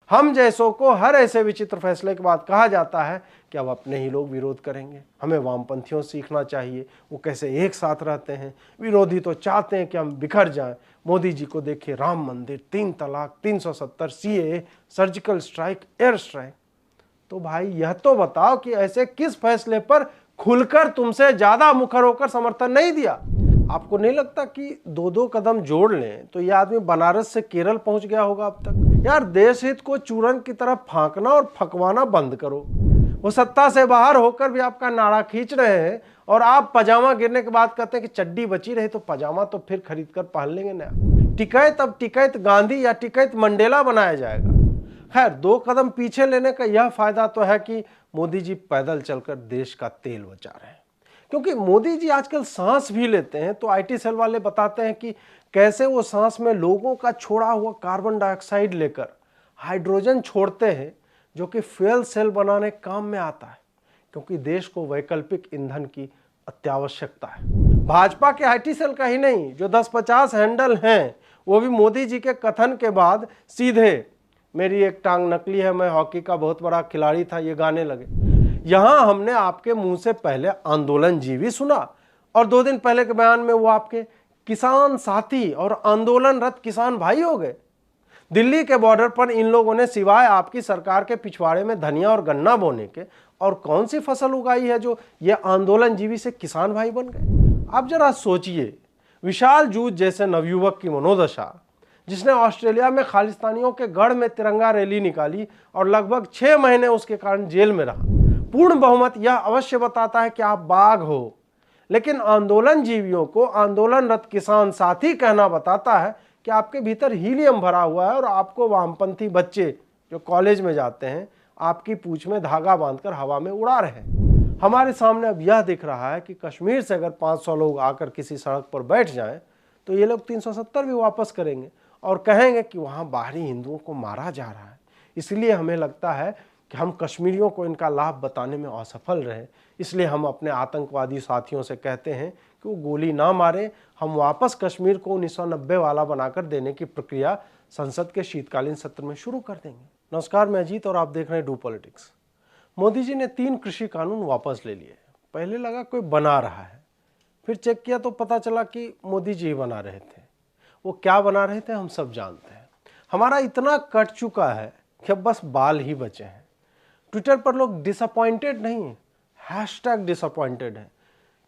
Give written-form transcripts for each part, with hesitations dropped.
हम जैसों को हर ऐसे विचित्र फैसले के बाद कहा जाता है कि अब अपने ही लोग विरोध करेंगे। हमें वामपंथियों से सीखना चाहिए, वो कैसे एक साथ रहते हैं। विरोधी तो चाहते हैं कि हम बिखर जाएं। मोदी जी को देखिए, राम मंदिर, 3 तलाक, 370, CAA, surgical strike, air strike. तो भाई यह तो बताओ कि ऐसे किस फैसले पर खुलकर तुमसे ज्यादा मुखर होकर समर्थन नहीं दिया। आपको नहीं लगता कि 2-2 कदम जोड़ लें तो यह आदमी बनारस से केरल पहुंच गया होगा अब तक। यार, देश हित को चूरन की तरफ फांकना और फकवाना बंद करो। वो सत्ता से बाहर होकर भी आपका नारा खींच रहे हैं और आप पजामा गिरने के बाद कहते हैं कि चड्डी बची रही तो पजामा तो फिर खरीद कर पहन लेंगे नया। टिकैत अब टिकैत गांधी या टिकैत मंडेला बनाया जाएगा। खैर, 2 कदम पीछे लेने का यह फायदा तो है कि मोदी जी पैदल चलकर देश का तेल बचा रहे हैं। क्योंकि मोदी जी आजकल सांस भी लेते हैं तो आईटी सेल वाले बताते हैं कि कैसे वो सांस में लोगों का छोड़ा हुआ कार्बन डाइऑक्साइड लेकर हाइड्रोजन छोड़ते हैं, जो कि फ्यूल सेल बनाने काम में आता है। क्योंकि देश को वैकल्पिक ईंधन की अत्यावश्यकता है। भाजपा के आईटी सेल का ही नहीं, जो 10-50 हैंडल हैं, वो भी मोदी जी के कथन के बाद सीधे मेरी एक टांग नकली है, मैं हॉकी का बहुत बड़ा खिलाड़ी था, ये गाने लगे। यहां हमने आपके मुंह से पहले आंदोलन जीवी सुना और 2 दिन पहले के बयान में वो आपके किसान साथी और आंदोलनरत किसान भाई हो गए। दिल्ली के बॉर्डर पर इन लोगों ने सिवाय आपकी सरकार के पिछवाड़े में धनिया और गन्ना बोने के और कौन सी फसल उगाई है जो ये आंदोलन जीवी से किसान भाई बन गए। आप जरा सोचिए, विशाल जूझ जैसे नवयुवक की मनोदशा, जिसने ऑस्ट्रेलिया में खालिस्तानियों के गढ़ में तिरंगा रैली निकाली और लगभग 6 महीने उसके कारण जेल में रहा। पूर्ण बहुमत यह अवश्य बताता है कि आप बाघ हो, लेकिन आंदोलन जीवियों को आंदोलनरत किसान साथी कहना बताता है कि आपके भीतर हीलियम भरा हुआ है और आपको वामपंथी बच्चे जो कॉलेज में जाते हैं आपकी पूंछ में धागा बांधकर हवा में उड़ा रहे हैं। हमारे सामने अब यह दिख रहा है कि कश्मीर से अगर 500 लोग आकर किसी सड़क पर बैठ जाएं तो ये लोग 370 भी वापस करेंगे और कहेंगे कि वहाँ बाहरी हिंदुओं को मारा जा रहा है। इसलिए हमें लगता है कि हम कश्मीरियों को इनका लाभ बताने में असफल रहे। इसलिए हम अपने आतंकवादी साथियों से कहते हैं कि वो गोली ना मारे, हम वापस कश्मीर को 1990 वाला बनाकर देने की प्रक्रिया संसद के शीतकालीन सत्र में शुरू कर देंगे। नमस्कार, मैं अजीत और आप देख रहे हैं डू पॉलिटिक्स। मोदी जी ने 3 कृषि कानून वापस ले लिए। पहले लगा कोई बना रहा है, फिर चेक किया तो पता चला कि मोदी जी ही बना रहे थे। वो क्या बना रहे थे हम सब जानते हैं। हमारा इतना कट चुका है कि अब बस बाल ही बचे हैं। ट्विटर पर लोग डिसअपॉइंटेड नहीं, हैशटैग डिसअपॉइंटेड है।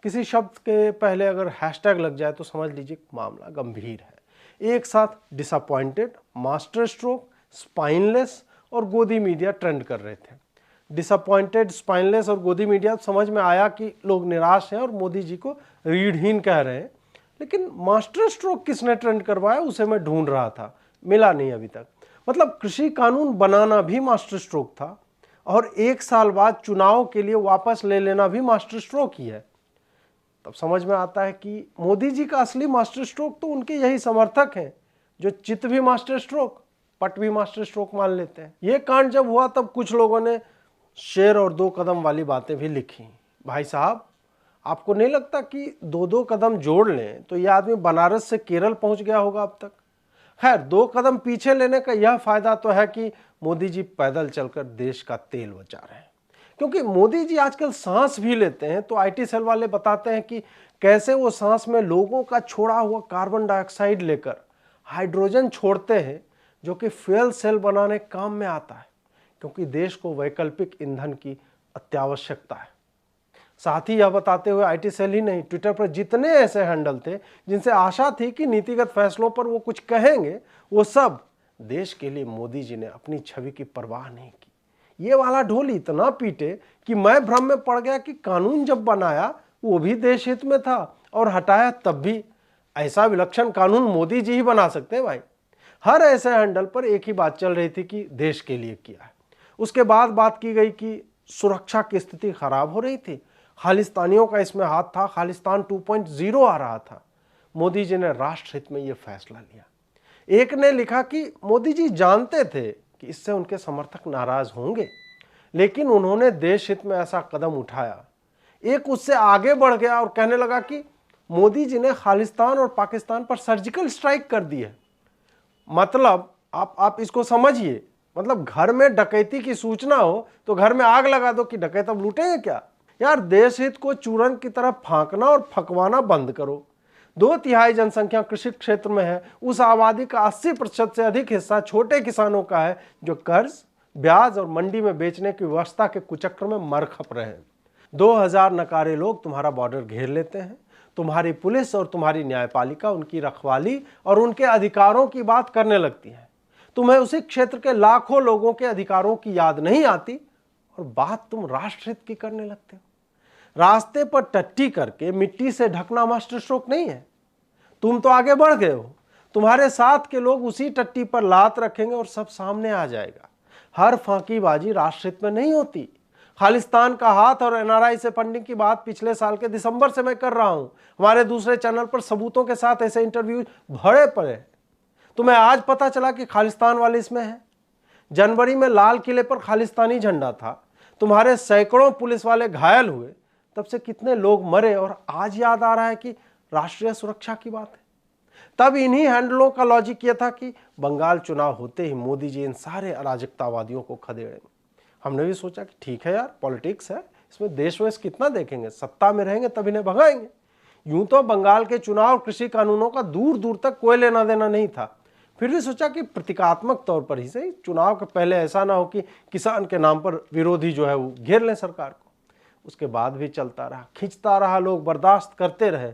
किसी शब्द के पहले अगर हैशटैग लग जाए तो समझ लीजिए मामला गंभीर है। एक साथ डिसअपॉइंटेड, मास्टर स्ट्रोक, स्पाइनलेस और गोदी मीडिया ट्रेंड कर रहे थे। डिसअपॉइंटेड, स्पाइनलेस और गोदी मीडिया समझ में आया कि लोग निराश हैं और मोदी जी को रीढ़हीन कह रहे हैं। लेकिन मास्टर स्ट्रोक किसने ट्रेंड करवाया उसे मैं ढूंढ रहा था, मिला नहीं अभी तक। मतलब कृषि कानून बनाना भी मास्टर स्ट्रोक था और 1 साल बाद चुनाव के लिए वापस ले लेना भी मास्टर स्ट्रोक ही है। तब समझ में आता है कि मोदी जी का असली मास्टर स्ट्रोक तो उनके यही समर्थक हैं, जो चित भी मास्टर स्ट्रोक, पट भी मास्टर स्ट्रोक मान लेते हैं। ये कांड जब हुआ तब कुछ लोगों ने शेर और 2 कदम वाली बातें भी लिखी। भाई साहब, आपको नहीं लगता कि 2-2 कदम जोड़ लें तो यह आदमी बनारस से केरल पहुंच गया होगा अब तक। खैर, 2 कदम पीछे लेने का यह फायदा तो है कि मोदी जी पैदल चलकर देश का तेल बचा रहे हैं। क्योंकि मोदी जी आजकल सांस भी लेते हैं तो आईटी सेल वाले बताते हैं कि कैसे वो सांस में लोगों का छोड़ा हुआ कार्बन डाइऑक्साइड लेकर हाइड्रोजन छोड़ते हैं, जो कि फ्यूल सेल बनाने काम में आता है। क्योंकि देश को वैकल्पिक ईंधन की अत्यावश्यकता है। साथ ही यह बताते हुए आईटी सेल ही नहीं, ट्विटर पर जितने ऐसे हैंडल थे जिनसे आशा थी कि नीतिगत फैसलों पर वो कुछ कहेंगे, वो सब देश के लिए मोदी जी ने अपनी छवि की परवाह नहीं की। ये वाला ढोल इतना पीटे कि मैं भ्रम में पड़ गया कि कानून जब बनाया वो भी देश हित में था और हटाया तब भी। ऐसा विलक्षण कानून मोदी जी ही बना सकते हैं भाई। हर ऐसे हैंडल पर एक ही बात चल रही थी कि देश के लिए किया है। उसके बाद बात की गई कि सुरक्षा की स्थिति खराब हो रही थी, खालिस्तानियों का इसमें हाथ था, खालिस्तान 2.0 आ रहा था। मोदी जी ने राष्ट्र हित में यह फैसला लिया। एक ने लिखा कि मोदी जी जानते थे कि इससे उनके समर्थक नाराज होंगे, लेकिन उन्होंने देश हित में ऐसा कदम उठाया। एक उससे आगे बढ़ गया और कहने लगा कि मोदी जी ने खालिस्तान और पाकिस्तान पर सर्जिकल स्ट्राइक कर दी है। मतलब आप इसको समझिए, मतलब घर में डकैती की सूचना हो तो घर में आग लगा दो कि डकैत अब लूटेंगे क्या। यार देश हित को चूरन की तरफ फांकना और फकवाना बंद करो। 2/3 जनसंख्या कृषि क्षेत्र में है, उस आबादी का 80% से अधिक हिस्सा छोटे किसानों का है जो कर्ज, ब्याज और मंडी में बेचने की व्यवस्था के कुचक्र में मर खप रहे हैं। 2000 नकारे लोग तुम्हारा बॉर्डर घेर लेते हैं, तुम्हारी पुलिस और तुम्हारी न्यायपालिका उनकी रखवाली और उनके अधिकारों की बात करने लगती है। तुम्हें उसी क्षेत्र के लाखों लोगों के अधिकारों की याद नहीं आती और बात तुम राष्ट्रहित की करने लगते हो। रास्ते पर टट्टी करके मिट्टी से ढकना मास्टर स्ट्रोक नहीं है। तुम तो आगे बढ़ गए हो, तुम्हारे साथ के लोग उसी टट्टी पर लात रखेंगे और सब सामने आ जाएगा। हर फांकीबाजी राष्ट्रहित में नहीं होती। खालिस्तान का हाथ और एनआरआई से फंडिंग की बात पिछले साल के दिसंबर से मैं कर रहा हूं। हमारे दूसरे चैनल पर सबूतों के साथ ऐसे इंटरव्यू भरे पड़े। तुम्हें आज पता चला कि खालिस्तान वाले इसमें है। जनवरी में लाल किले पर खालिस्तानी झंडा था, तुम्हारे सैकड़ों पुलिस वाले घायल हुए, तब से कितने लोग मरे और आज याद आ रहा है कि राष्ट्रीय सुरक्षा की बात है। तब इन्हीं हैंडलों का लॉजिक यह था कि बंगाल चुनाव होते ही मोदी जी इन सारे अराजकतावादियों को खदेड़ेंगे। हमने भी सोचा कि ठीक है यार, पॉलिटिक्स है, इसमें देश वेश कितना देखेंगे, सत्ता में रहेंगे तब इन्हें भगाएंगे। यूं तो बंगाल के चुनाव कृषि कानूनों का दूर दूर तक कोई लेना देना नहीं था, फिर भी सोचा कि प्रतीकात्मक तौर पर ही सही, चुनाव के पहले ऐसा ना हो कि किसान के नाम पर विरोधी जो है वो घेर लें सरकार को। उसके बाद भी चलता रहा, खींचता रहा, लोग बर्दाश्त करते रहे।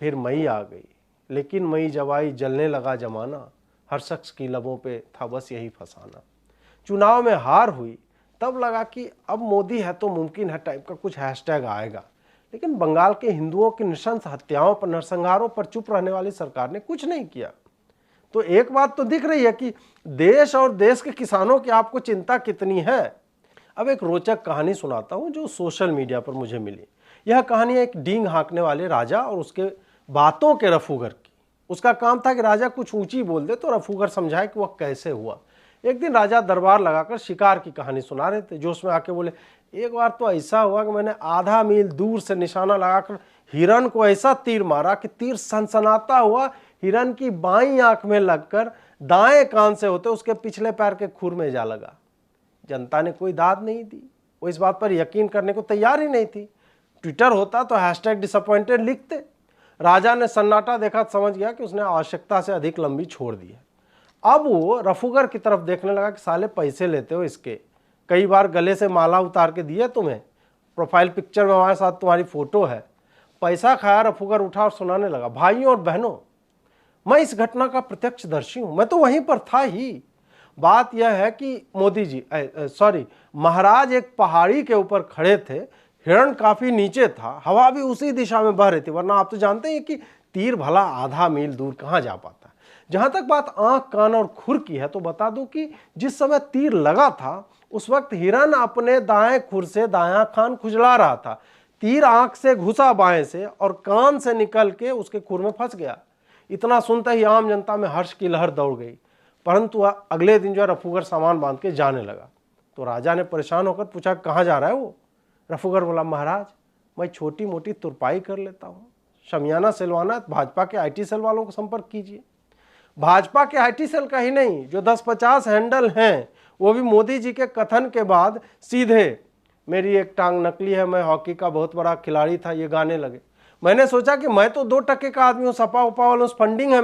फिर मई आ गई, लेकिन मई जब आई जलने लगा जमाना, हर शख्स की लबों पे था बस यही फसाना। चुनाव में हार हुई, तब लगा कि अब मोदी है तो मुमकिन है टाइप का कुछ हैशटैग आएगा। लेकिन बंगाल के हिंदुओं की नृशंस हत्याओं पर, नरसंहारों पर चुप रहने वाली सरकार ने कुछ नहीं किया। तो एक बात तो दिख रही है कि देश और देश के किसानों की आपको चिंता कितनी है। अब एक रोचक कहानी सुनाता हूं जो सोशल मीडिया पर मुझे मिली। यह कहानी एक डींग हाँकने वाले राजा और उसके बातों के रफूगर की। उसका काम था कि राजा कुछ ऊंची बोल दे तो रफूगर समझाए कि वह कैसे हुआ। एक दिन राजा दरबार लगाकर शिकार की कहानी सुना रहे थे, जोश में आके बोले, एक बार तो ऐसा हुआ कि मैंने आधा मील दूर से निशाना लगाकर हिरन को ऐसा तीर मारा कि तीर सनसनाता हुआ हिरन की बाईं आंख में लगकर दाएं कान से होते उसके पिछले पैर के खुर में जा लगा। जनता ने कोई दाद नहीं दी, वो इस बात पर यकीन करने को तैयार ही नहीं थी। ट्विटर होता तो हैशटैग डिसअपॉइंटेड लिखते। राजा ने सन्नाटा देखा, समझ गया कि उसने आवश्यकता से अधिक लंबी छोड़ दी है। अब वो रफूगर की तरफ देखने लगा कि साले पैसे लेते हो इसके, कई बार गले से माला उतार के दिए तुम्हें, प्रोफाइल पिक्चर में हमारे साथ तुम्हारी फोटो है। पैसा खाया रफूगर उठा और सुनाने लगा, भाइयों और बहनों, मैं इस घटना का प्रत्यक्षदर्शी हूं, मैं तो वहीं पर था ही। बात यह है कि मोदी जी महाराज एक पहाड़ी के ऊपर खड़े थे, हिरण काफी नीचे था, हवा भी उसी दिशा में बह रही थी, वरना आप तो जानते हैं कि तीर भला आधा मील दूर कहां जा पाता है। जहां तक बात आंख, कान और खुर की है तो बता दूं कि जिस समय तीर लगा था उस वक्त हिरण अपने दाएं खुर से दायां कान खुजला रहा था। तीर आंख से घुसा बाएं से और कान से निकल के उसके खुर में फंस गया। इतना सुनते ही आम जनता में हर्ष की लहर दौड़ गई। परंतु अगले दिन जो रफूगर सामान बांध के जाने लगा तो राजा ने परेशान होकर पूछा, कहाँ जा रहा है वो? रफूगर बोला, महाराज मैं छोटी मोटी तुरपाई कर लेता हूँ, शमियाना सिलवाना है भाजपा के आईटी सेल वालों को संपर्क कीजिए। भाजपा के आईटी सेल का ही नहीं, जो 10-50 हैंडल हैं वो भी मोदी जी के कथन के बाद सीधे मेरी एक टांग नकली है, मैं हॉकी का बहुत बड़ा खिलाड़ी था, ये गाने लगे। मैंने सोचा कि मैं तो 2% का आदमी हूँ, सपा उपा वालों से फंडिंग है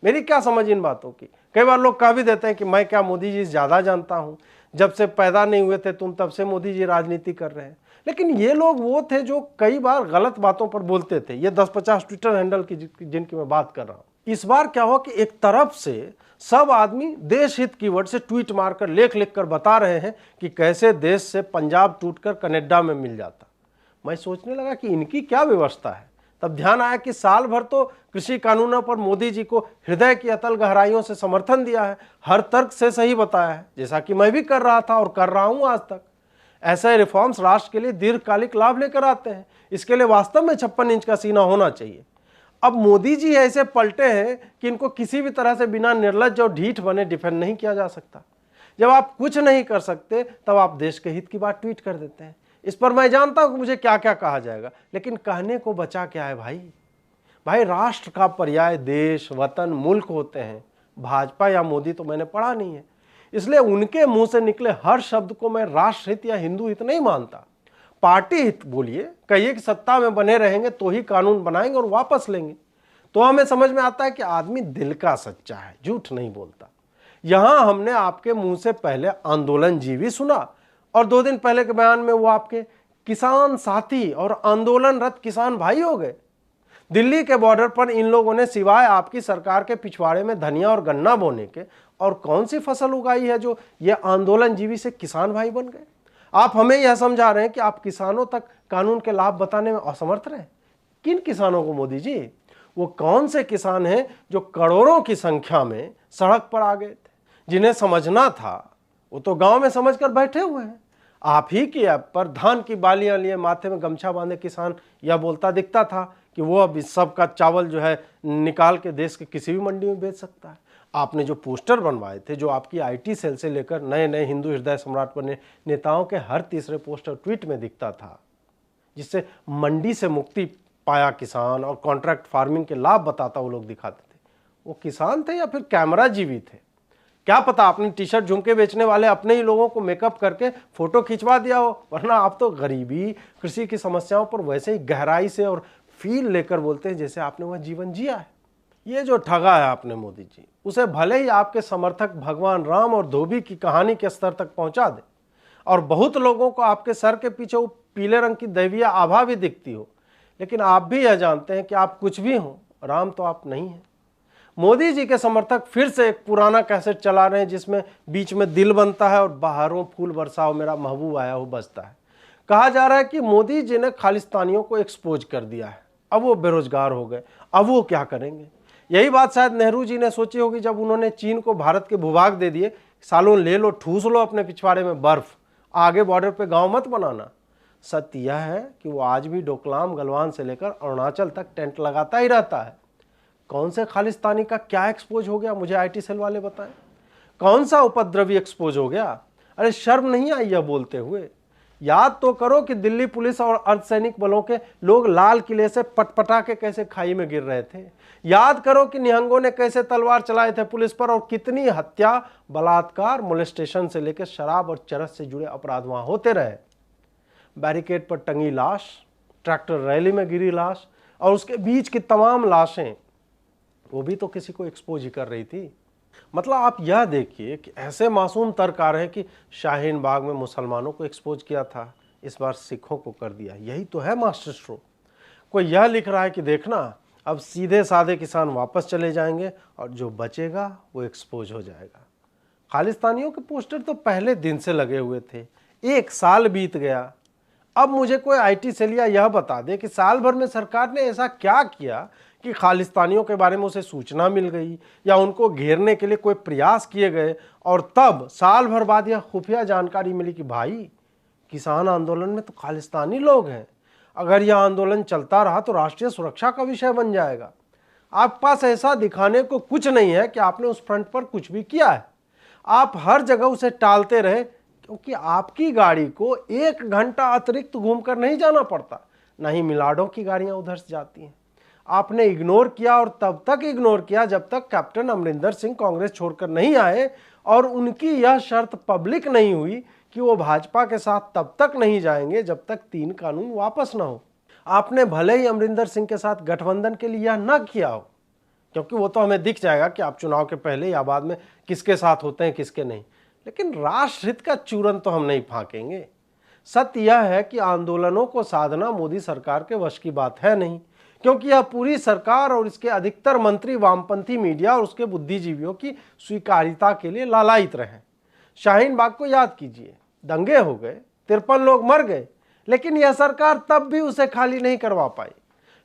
मेरी क्या समझ इन बातों की। कई बार लोग कह भी देते हैं कि मैं क्या मोदी जी ज्यादा जानता हूँ, जब से पैदा नहीं हुए थे तुम तब से मोदी जी राजनीति कर रहे हैं। लेकिन ये लोग वो थे जो कई बार गलत बातों पर बोलते थे। ये 10-50 ट्विटर हैंडल की जिनकी मैं बात कर रहा हूँ। इस बार क्या हुआ कि एक तरफ से सब आदमी देश हित कीवर्ड से ट्वीट मारकर लेख लिखकर बता रहे हैं कि कैसे देश से पंजाब टूटकर कनाडा में मिल जाता। मैं सोचने लगा कि इनकी क्या व्यवस्था है। तब ध्यान आया कि साल भर तो कृषि कानूनों पर मोदी जी को हृदय की अतल गहराइयों से समर्थन दिया है, हर तर्क से सही बताया है, जैसा कि मैं भी कर रहा था और कर रहा हूं आज तक। ऐसे रिफॉर्म्स राष्ट्र के लिए दीर्घकालिक लाभ लेकर आते हैं। इसके लिए वास्तव में 56 इंच का सीना होना चाहिए। अब मोदी जी ऐसे पलटे हैं कि इनको किसी भी तरह से बिना निर्लज्ज और ढीठ बने डिफेंड नहीं किया जा सकता। जब आप कुछ नहीं कर सकते तब आप देश के हित की बात ट्वीट कर देते हैं। इस पर मैं जानता हूं कि मुझे क्या क्या कहा जाएगा, लेकिन कहने को बचा क्या है भाई राष्ट्र का पर्याय देश, वतन, मुल्क होते हैं। भाजपा या मोदी तो मैंने पढ़ा नहीं है। इसलिए उनके मुंह से निकले हर शब्द को मैं राष्ट्र हित या हिंदू हित नहीं मानता। पार्टी हित बोलिए, कहिए कि सत्ता में बने रहेंगे तो ही कानून बनाएंगे और वापस लेंगे, तो हमें समझ में आता है कि आदमी दिल का सच्चा है, झूठ नहीं बोलता। यहां हमने आपके मुंह से पहले आंदोलन जीवी सुना और 2 दिन पहले के बयान में वो आपके किसान साथी और आंदोलनरत किसान भाई हो गए। दिल्ली के बॉर्डर पर इन लोगों ने सिवाय आपकी सरकार के पिछवाड़े में धनिया और गन्ना बोने के और कौन सी फसल उगाई है जो ये आंदोलन जीवी से किसान भाई बन गए? आप हमें यह समझा रहे हैं कि आप किसानों तक कानून के लाभ बताने में असमर्थ रहे। किन किसानों को मोदी जी? वो कौन से किसान हैं जो करोड़ों की संख्या में सड़क पर आ गए थे? जिन्हें समझना था वो तो गांव में समझकर बैठे हुए हैं। आप ही की ऐप पर धान की बालियां लिए माथे में गमछा बांधे किसान यह बोलता दिखता था कि वो अब इस सब का चावल जो है निकाल के देश के किसी भी मंडी में बेच सकता है। आपने जो पोस्टर बनवाए थे, जो आपकी आईटी सेल से लेकर नए नए हिंदू हृदय सम्राट बने नेताओं के हर तीसरे पोस्टर ट्वीट में दिखता था, जिससे मंडी से मुक्ति पाया किसान और कॉन्ट्रैक्ट फार्मिंग के लाभ बताता वो लोग दिखाते थे, वो किसान थे या फिर कैमरा जीवी थे? क्या पता आपने टी शर्ट झुमके बेचने वाले अपने ही लोगों को मेकअप करके फोटो खिंचवा दिया हो, वरना आप तो गरीबी कृषि की समस्याओं पर वैसे ही गहराई से और फील लेकर बोलते हैं जैसे आपने वह जीवन जिया है। ये जो ठगा है आपने मोदी जी, उसे भले ही आपके समर्थक भगवान राम और धोबी की कहानी के स्तर तक पहुंचा दे और बहुत लोगों को आपके सर के पीछे वो पीले रंग की दैवीय आभा भी दिखती हो, लेकिन आप भी यह जानते हैं कि आप कुछ भी हो, राम तो आप नहीं हैं। मोदी जी के समर्थक फिर से एक पुराना कैसेट चला रहे हैं जिसमें बीच में दिल बनता है और बाहरों फूल बरसाओ मेरा महबूब आया हो बजता है। कहा जा रहा है कि मोदी जी ने खालिस्तानियों को एक्सपोज कर दिया है, अब वो बेरोजगार हो गए, अब वो क्या करेंगे? यही बात शायद नेहरू जी ने सोची होगी जब उन्होंने चीन को भारत के भूभाग दे दिए, सालों ले लो ठूस लो अपने पिछवाड़े में बर्फ, आगे बॉर्डर पे गांव मत बनाना। सत्य यह है कि वो आज भी डोकलाम गलवान से लेकर अरुणाचल तक टेंट लगाता ही रहता है। कौन से खालिस्तानी का क्या एक्सपोज हो गया, मुझे आईटी सेल वाले बताएं। कौन सा उपद्रवी एक्सपोज हो गया? अरे शर्म नहीं आई यह बोलते हुए? याद तो करो कि दिल्ली पुलिस और अर्धसैनिक बलों के लोग लाल किले से पटपटा के कैसे खाई में गिर रहे थे। याद करो कि निहंगों ने कैसे तलवार चलाए थे पुलिस पर और कितनी हत्या, बलात्कार, मोलेस्टेशन से लेकर शराब और चरस से जुड़े अपराध वहां होते रहे। बैरिकेड पर टंगी लाश, ट्रैक्टर रैली में गिरी लाश और उसके बीच की तमाम लाशें, वो भी तो किसी को एक्सपोज ही कर रही थी। मतलब आप यह देखिए कि ऐसे मासूम तर्क आ रहे हैं कि शाहीन बाग में मुसलमानों को एक्सपोज किया था, इस बार सिखों को कर दिया। यही तो है मास्टर स्ट्रोक। कोई यह लिख रहा है कि देखना अब सीधे साधे किसान वापस चले जाएंगे और जो बचेगा वो एक्सपोज हो जाएगा। खालिस्तानियों के पोस्टर तो पहले दिन से लगे हुए थे, 1 साल बीत गया। अब मुझे कोई आईटी सेलिया यह बता दे कि साल भर में सरकार ने ऐसा क्या किया कि खालिस्तानियों के बारे में उसे सूचना मिल गई या उनको घेरने के लिए कोई प्रयास किए गए और तब साल भर बाद यह खुफिया जानकारी मिली कि भाई किसान आंदोलन में तो खालिस्तानी लोग हैं, अगर यह आंदोलन चलता रहा तो राष्ट्रीय सुरक्षा का विषय बन जाएगा। आपके पास ऐसा दिखाने को कुछ नहीं है कि आपने उस फ्रंट पर कुछ भी किया है। आप हर जगह उसे टालते रहे क्योंकि आपकी गाड़ी को 1 घंटा अतिरिक्त घूमकर नहीं जाना पड़ता, ना ही मिलाडों की गाड़ियां उधर से जाती हैं। आपने इग्नोर किया और तब तक इग्नोर किया जब तक कैप्टन अमरिंदर सिंह कांग्रेस छोड़कर नहीं आए और उनकी यह शर्त पब्लिक नहीं हुई कि वो भाजपा के साथ तब तक नहीं जाएंगे जब तक 3 कानून वापस ना हो। आपने भले ही अमरिंदर सिंह के साथ गठबंधन के लिए यह न किया हो, क्योंकि वो तो हमें दिख जाएगा कि आप चुनाव के पहले या बाद में किसके साथ होते हैं किसके नहीं, लेकिन राष्ट्र हित का चूरन तो हम नहीं फांकेंगे। सत्य यह है कि आंदोलनों को साधना मोदी सरकार के वश की बात है नहीं, क्योंकि यह पूरी सरकार और इसके अधिकतर मंत्री वामपंथी मीडिया और उसके बुद्धिजीवियों की स्वीकार्यता के लिए लालायित रहे। शाहीन बाग को याद कीजिए, दंगे हो गए, 53 लोग मर गए, लेकिन यह सरकार तब भी उसे खाली नहीं करवा पाई।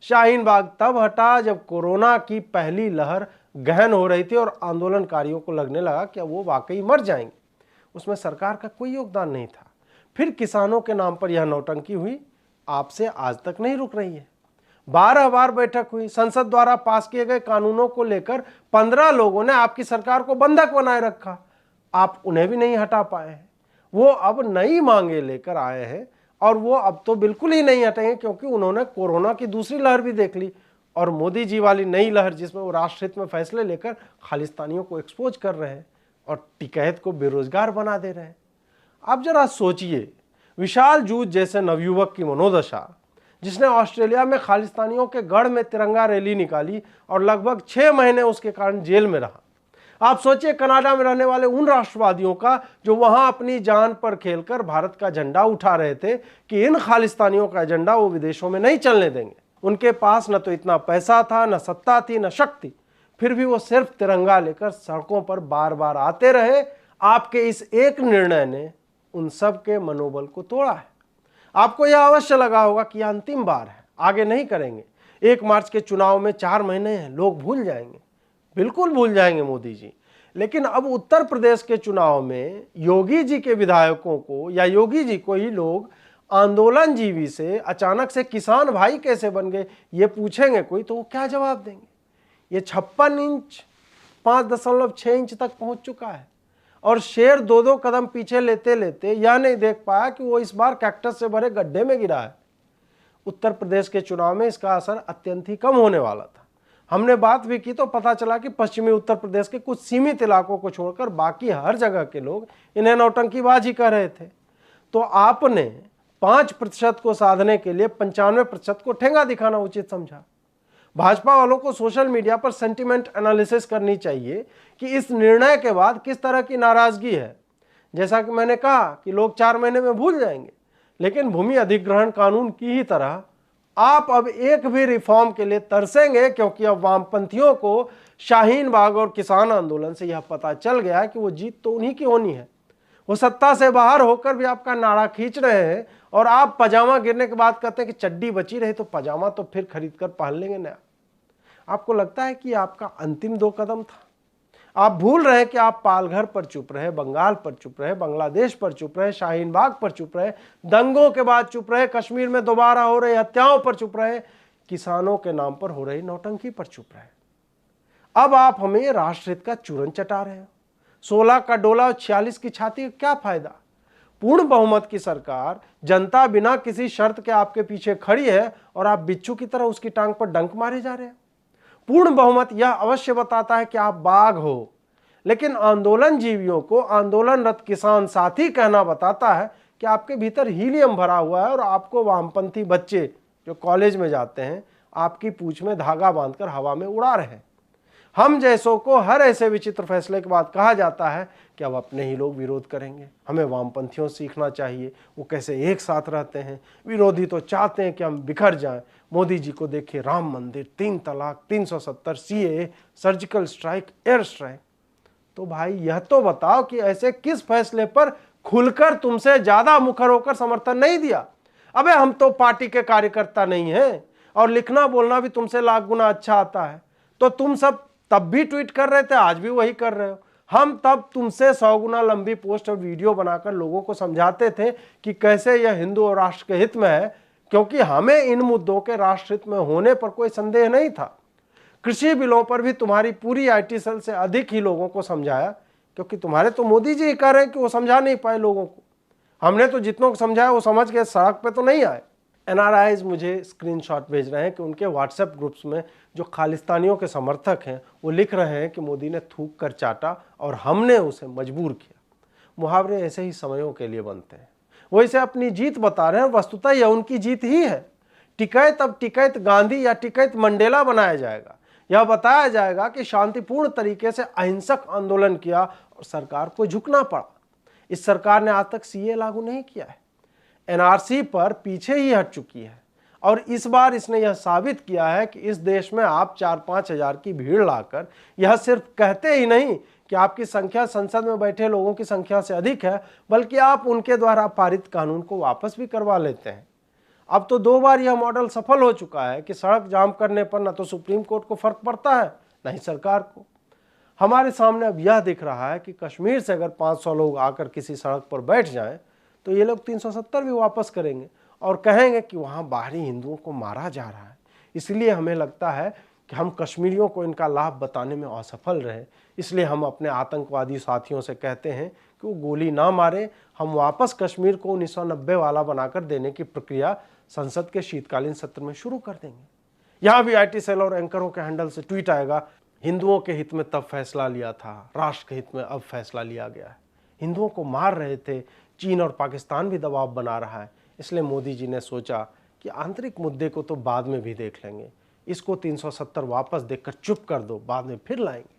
शाहीन बाग तब हटा जब कोरोना की पहली लहर गहन हो रही थी और आंदोलनकारियों को लगने लगा कि वो वाकई मर जाएंगे। उसमें सरकार का कोई योगदान नहीं था। फिर किसानों के नाम पर यह नौटंकी हुई, आपसे आज तक नहीं रुक रही है। 12 बार बैठक हुई, संसद द्वारा पास किए गए कानूनों को लेकर 15 लोगों ने आपकी सरकार को बंधक बनाए रखा, आप उन्हें भी नहीं हटा पाए हैं। वो अब नई मांगे लेकर आए हैं और वो अब तो बिल्कुल ही नहीं हटेंगे, क्योंकि उन्होंने कोरोना की दूसरी लहर भी देख ली और मोदी जी वाली नई लहर जिसमें वो राष्ट्रहित में फैसले लेकर खालिस्तानियों को एक्सपोज कर रहे हैं। और टिकैत को बेरोजगार बना दे रहे हैं। आप जरा सोचिए, विशाल जूझ जैसे नवयुवक की मनोदशा, जिसने ऑस्ट्रेलिया में खालिस्तानियों के गढ़ में तिरंगा रैली निकाली और लगभग 6 महीने उसके कारण जेल में रहा। आप सोचिए कनाडा में रहने वाले उन राष्ट्रवादियों का जो वहां अपनी जान पर खेलकर भारत का झंडा उठा रहे थे कि इन खालिस्तानियों का एजेंडा वो विदेशों में नहीं चलने देंगे। उनके पास न तो इतना पैसा था, न सत्ता थी, न शक्ति, फिर भी वो सिर्फ तिरंगा लेकर सड़कों पर बार बार आते रहे। आपके इस एक निर्णय ने उन सब के मनोबल को तोड़ा है। आपको यह अवश्य लगा होगा कि यह अंतिम बार है, आगे नहीं करेंगे। 1 मार्च के चुनाव में 4 महीने हैं, लोग भूल जाएंगे, बिल्कुल भूल जाएंगे मोदी जी। लेकिन अब उत्तर प्रदेश के चुनाव में योगी जी के विधायकों को या योगी जी को ही लोग आंदोलन जीवी से अचानक से किसान भाई कैसे बन गए, ये पूछेंगे कोई, तो वो क्या जवाब देंगे? ये 56 इंच 5.6 इंच तक पहुंच चुका है और शेर 2-2 कदम पीछे लेते लेते यह नहीं देख पाया कि वो इस बार कैक्टस से भरे गड्ढे में गिरा है। उत्तर प्रदेश के चुनाव में इसका असर अत्यंत ही कम होने वाला था। हमने बात भी की तो पता चला कि पश्चिमी उत्तर प्रदेश के कुछ सीमित इलाकों को छोड़कर बाकी हर जगह के लोग इन्हें नौटंकीबाजी कर रहे थे। तो आपने 5% को साधने के लिए 95% को ठेंगा दिखाना उचित समझा। भाजपा वालों को सोशल मीडिया पर सेंटिमेंट एनालिसिस करनी चाहिए कि इस निर्णय के बाद किस तरह की नाराजगी है। जैसा कि मैंने कहा कि लोग 4 महीने में भूल जाएंगे, लेकिन भूमि अधिग्रहण कानून की ही तरह आप अब एक भी रिफॉर्म के लिए तरसेंगे, क्योंकि अब वामपंथियों को शाहीन बाग और किसान आंदोलन से यह पता चल गया कि वो जीत तो उन्हीं की होनी है। वो सत्ता से बाहर होकर भी आपका नाड़ा खींच रहे हैं और आप पजामा गिरने के बाद कहते हैं कि चड्डी बची रही तो पजामा तो फिर खरीद कर पहन लेंगे नया। आपको लगता है कि आपका अंतिम 2 कदम था? आप भूल रहे कि आप पालघर पर चुप रहे, बंगाल पर चुप रहे, बांग्लादेश पर चुप रहे, शाहीन बाग पर चुप रहे, दंगों के बाद चुप रहे, कश्मीर में दोबारा हो रही हत्याओं पर चुप रहे, किसानों के नाम पर हो रही नौटंकी पर चुप रहे। अब आप हमें राष्ट्रहित का चूरन चटा रहे हो। 16 का डोला और 46 की छाती का क्या फायदा? पूर्ण बहुमत की सरकार, जनता बिना किसी शर्त के आपके पीछे खड़ी है और आप बिच्छू की तरह उसकी टांग पर डंक मारे जा रहे हैं। पूर्ण बहुमत यह अवश्य बताता है कि आप बाघ हो, लेकिन आंदोलन जीवियों को आंदोलनरत किसान साथी कहना बताता है कि आपके भीतर हीलियम भरा हुआ है और आपको वामपंथी बच्चे जो कॉलेज में जाते हैं आपकी पूंछ में धागा बांधकर हवा में उड़ा रहे हैं। हम जैसों को हर ऐसे विचित्र फैसले के बाद कहा जाता है कि अब अपने ही लोग विरोध करेंगे, हमें वामपंथियों से सीखना चाहिए, वो कैसे एक साथ रहते हैं। विरोधी तो चाहते हैं कि हम बिखर जाएं। मोदी जी को देखिए, राम मंदिर, 3 तलाक, 370, CAA, surgical strike, air strike. तो भाई यह तो बताओ कि ऐसे किस फैसले पर खुलकर तुमसे ज्यादा मुखर होकर समर्थन नहीं दिया? अबे हम तो पार्टी के कार्यकर्ता नहीं हैं और लिखना बोलना भी तुमसे लाख गुना अच्छा आता है। तो तुम सब तब भी ट्वीट कर रहे थे, आज भी वही कर रहे हो। हम तब तुमसे 100 गुना लंबी पोस्ट और वीडियो बनाकर लोगों को समझाते थे कि कैसे यह हिंदू और राष्ट्र के हित में है, क्योंकि हमें इन मुद्दों के राष्ट्रहित में होने पर कोई संदेह नहीं था। कृषि बिलों पर भी तुम्हारी पूरी IT सेल से अधिक ही लोगों को समझाया, क्योंकि तुम्हारे तो मोदी जी कह रहे हैं कि वो समझा नहीं पाए लोगों को। हमने तो जितनों को समझाया वो समझ के सड़क पे तो नहीं आए। NRIs मुझे स्क्रीनशॉट भेज रहे हैं कि उनके व्हाट्सएप ग्रुप्स में जो खालिस्तानियों के समर्थक हैं वो लिख रहे हैं कि मोदी ने थूक कर चाटा और हमने उसे मजबूर किया। मुहावरे ऐसे ही समयों के लिए बनते हैं। वो इसे अपनी जीत बता रहे हैं, वस्तुतः यह उनकी जीत ही है। टिकैत अब टिकैत गांधी या टिकैत मंडेला बनाया जाएगा। यह बताया जाएगा कि शांतिपूर्ण तरीके से अहिंसक आंदोलन किया और सरकार को झुकना पड़ा। इस सरकार ने आज तक CAA लागू नहीं किया है, NRC पर पीछे ही हट चुकी है और इस बार इसने यह साबित किया है कि इस देश में आप 4-5 हजार की भीड़ लाकर यह सिर्फ कहते ही नहीं कि आपकी संख्या संसद में बैठे लोगों की संख्या से अधिक है, बल्कि आप उनके द्वारा पारित कानून को वापस भी करवा लेते हैं। अब तो 2 बार यह मॉडल सफल हो चुका है कि सड़क जाम करने पर न तो सुप्रीम कोर्ट को फर्क पड़ता है न ही सरकार को। हमारे सामने अब यह दिख रहा है कि कश्मीर से अगर 500 लोग आकर किसी सड़क पर बैठ जाएं तो ये लोग 370 भी वापस करेंगे और कहेंगे कि वहाँ बाहरी हिंदुओं को मारा जा रहा है। इसलिए हमें लगता है कि हम कश्मीरियों को इनका लाभ बताने में असफल रहे। इसलिए हम अपने आतंकवादी साथियों से कहते हैं कि वो गोली ना मारे, हम वापस कश्मीर को 1990 वाला बनाकर देने की प्रक्रिया संसद के शीतकालीन सत्र में शुरू कर देंगे। यहाँ भी IT सेल और एंकरों के हैंडल से ट्वीट आएगा हिंदुओं के हित में तब फैसला लिया था, राष्ट्र के हित में अब फैसला लिया गया है। हिंदुओं को मार रहे थे, चीन और पाकिस्तान भी दबाव बना रहा है, इसलिए मोदी जी ने सोचा कि आंतरिक मुद्दे को तो बाद में भी देख लेंगे, इसको 370 वापस देकर चुप कर दो, बाद में फिर लाएंगे।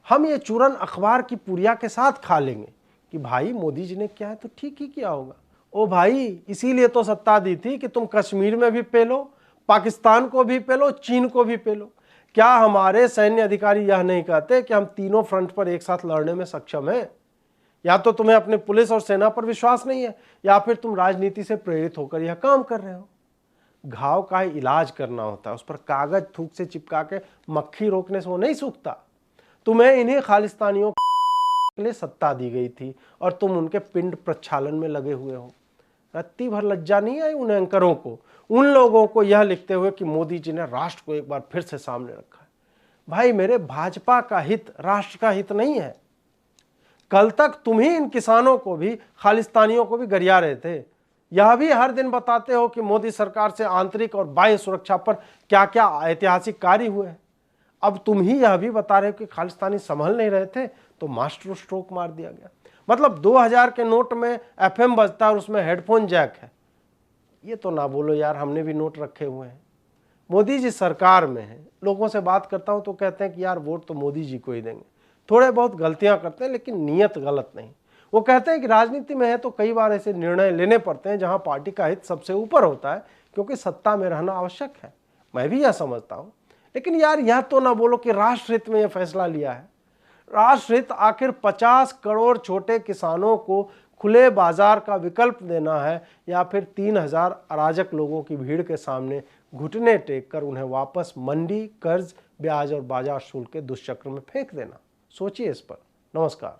हम ये चूरन अखबार की पुड़िया के साथ खा लेंगे कि भाई मोदी जी ने किया है तो ठीक ही किया होगा। ओ भाई, इसीलिए तो सत्ता दी थी कि तुम कश्मीर में भी पेलो, पाकिस्तान को भी पेलो, चीन को भी पेलो। क्या हमारे सैन्य अधिकारी यह नहीं कहते कि हम तीनों फ्रंट पर एक साथ लड़ने में सक्षम हैं? या तो तुम्हें अपने पुलिस और सेना पर विश्वास नहीं है, या फिर तुम राजनीति से प्रेरित होकर यह काम कर रहे हो। घाव का इलाज करना होता है, उस पर कागज थूक से चिपका के मक्खी रोकने से वो नहीं सूखता। तुम्हें इन्हीं खालिस्तानियों के लिए सत्ता दी गई थी और तुम उनके पिंड प्रक्षालन में लगे हुए हो। रत्ती भर लज्जा नहीं आई उन एंकरों को, उन लोगों को यह लिखते हुए कि मोदी जी ने राष्ट्र को एक बार फिर से सामने रखा है। भाई मेरे, भाजपा का हित राष्ट्र का हित नहीं है। कल तक तुम ही इन किसानों को भी, खालिस्तानियों को भी गरिया रहे थे। यह भी हर दिन बताते हो कि मोदी सरकार से आंतरिक और बाह्य सुरक्षा पर क्या क्या ऐतिहासिक कार्य हुए हैं। अब तुम ही यह भी बता रहे हो कि खालिस्तानी संभल नहीं रहे थे तो मास्टर स्ट्रोक मार दिया गया। मतलब 2000 के नोट में FM बजता है और उसमें हेडफोन जैक है। ये तो ना बोलो यार, हमने भी नोट रखे हुए हैं। मोदी जी सरकार में है, लोगों से बात करता हूं तो कहते हैं कि यार वोट तो मोदी जी को ही देंगे। थोड़े बहुत गलतियां करते हैं लेकिन नीयत गलत नहीं। वो कहते हैं कि राजनीति में है तो कई बार ऐसे निर्णय लेने पड़ते हैं जहां पार्टी का हित सबसे ऊपर होता है, क्योंकि सत्ता में रहना आवश्यक है। मैं भी यह समझता हूं, लेकिन यार यह तो ना बोलो कि राष्ट्र हित में यह फैसला लिया है। राष्ट्र हित आखिर 50 करोड़ छोटे किसानों को खुले बाजार का विकल्प देना है, या फिर 3000 अराजक लोगों की भीड़ के सामने घुटने टेक कर उन्हें वापस मंडी, कर्ज, ब्याज और बाजार शुल्क के दुष्चक्र में फेंक देना? सोचिए इस पर। नमस्कार।